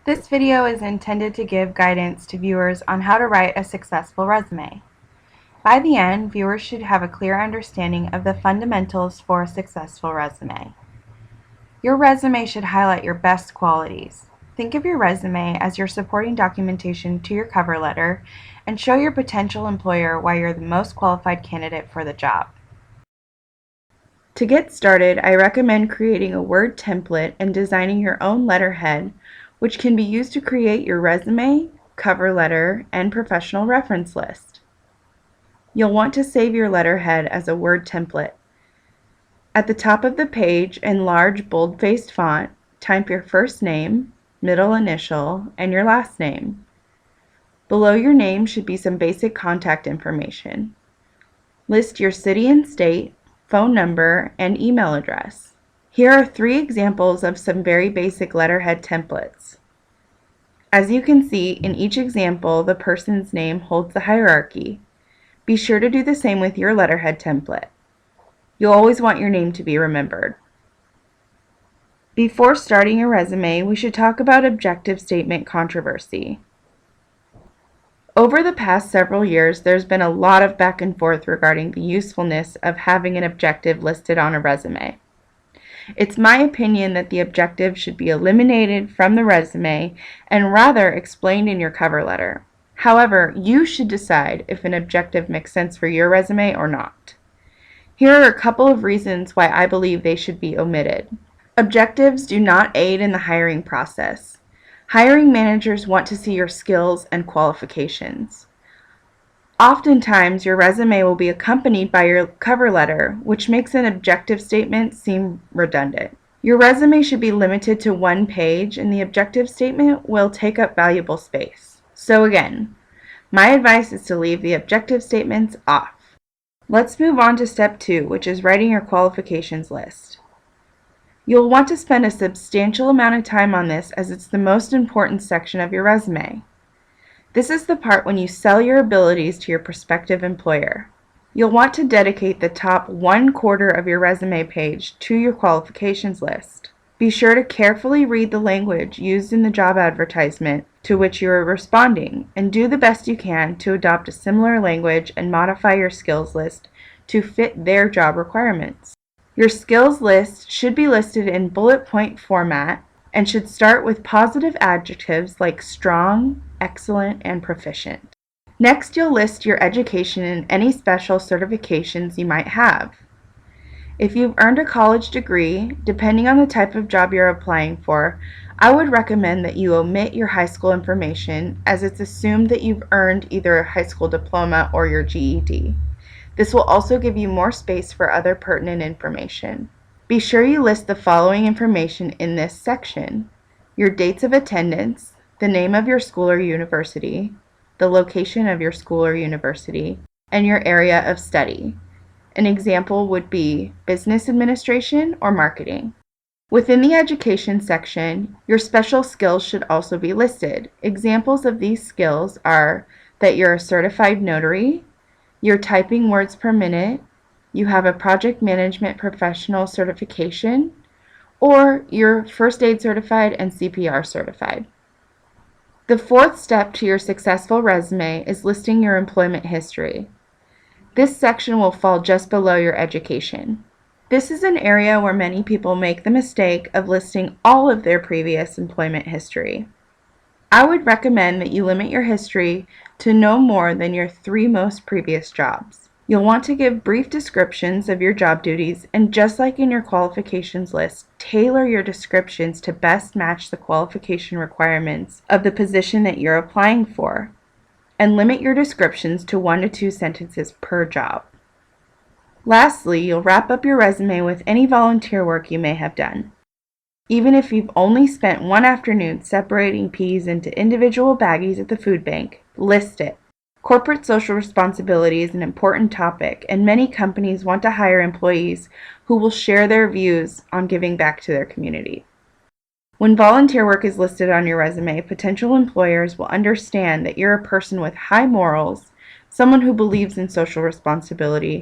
This video is intended to give guidance to viewers on how to write a successful resume. By the end, viewers should have a clear understanding of the fundamentals for a successful resume. Your resume should highlight your best qualities. Think of your resume as your supporting documentation to your cover letter and show your potential employer why you're the most qualified candidate for the job. To get started, I recommend creating a Word template and designing your own letterhead, which can be used to create your resume, cover letter, and professional reference list. You'll want to save your letterhead as a Word template. At the top of the page, in large bold-faced font, type your first name, middle initial, and your last name. Below your name should be some basic contact information. List your city and state, phone number, and email address. Here are 3 examples of some very basic letterhead templates. As you can see, in each example, the person's name holds the hierarchy. Be sure to do the same with your letterhead template. You'll always want your name to be remembered. Before starting your resume, we should talk about objective statement controversy. Over the past several years, there's been a lot of back and forth regarding the usefulness of having an objective listed on a resume. It's my opinion that the objective should be eliminated from the resume and rather explained in your cover letter. However, you should decide if an objective makes sense for your resume or not. Here are a couple of reasons why I believe they should be omitted. Objectives do not aid in the hiring process. Hiring managers want to see your skills and qualifications. Oftentimes, your resume will be accompanied by your cover letter, which makes an objective statement seem redundant. Your resume should be limited to 1 page, and the objective statement will take up valuable space. So again, my advice is to leave the objective statements off. Let's move on to step 2, which is writing your qualifications list. You'll want to spend a substantial amount of time on this as it's the most important section of your resume. This is the part when you sell your abilities to your prospective employer. You'll want to dedicate the top 1/4 of your resume page to your qualifications list. Be sure to carefully read the language used in the job advertisement to which you are responding, and do the best you can to adopt a similar language and modify your skills list to fit their job requirements. Your skills list should be listed in bullet point format and should start with positive adjectives like strong, excellent, and proficient. Next, you'll list your education and any special certifications you might have. If you've earned a college degree, depending on the type of job you're applying for, I would recommend that you omit your high school information, as it's assumed that you've earned either a high school diploma or your GED. This will also give you more space for other pertinent information. Be sure you list the following information in this section: your dates of attendance, the name of your school or university, the location of your school or university, and your area of study. An example would be business administration or marketing. Within the education section, your special skills should also be listed. Examples of these skills are that you're a certified notary, you're typing words per minute, you have a project management professional certification, or you're first aid certified and CPR certified. The 4th step to your successful resume is listing your employment history. This section will fall just below your education. This is an area where many people make the mistake of listing all of their previous employment history. I would recommend that you limit your history to no more than your 3 most previous jobs. You'll want to give brief descriptions of your job duties, and just like in your qualifications list, tailor your descriptions to best match the qualification requirements of the position that you're applying for, and limit your descriptions to 1 to 2 sentences per job. Lastly, you'll wrap up your resume with any volunteer work you may have done. Even if you've only spent 1 afternoon separating peas into individual baggies at the food bank, list it. Corporate social responsibility is an important topic, and many companies want to hire employees who will share their views on giving back to their community. When volunteer work is listed on your resume, potential employers will understand that you're a person with high morals, someone who believes in social responsibility,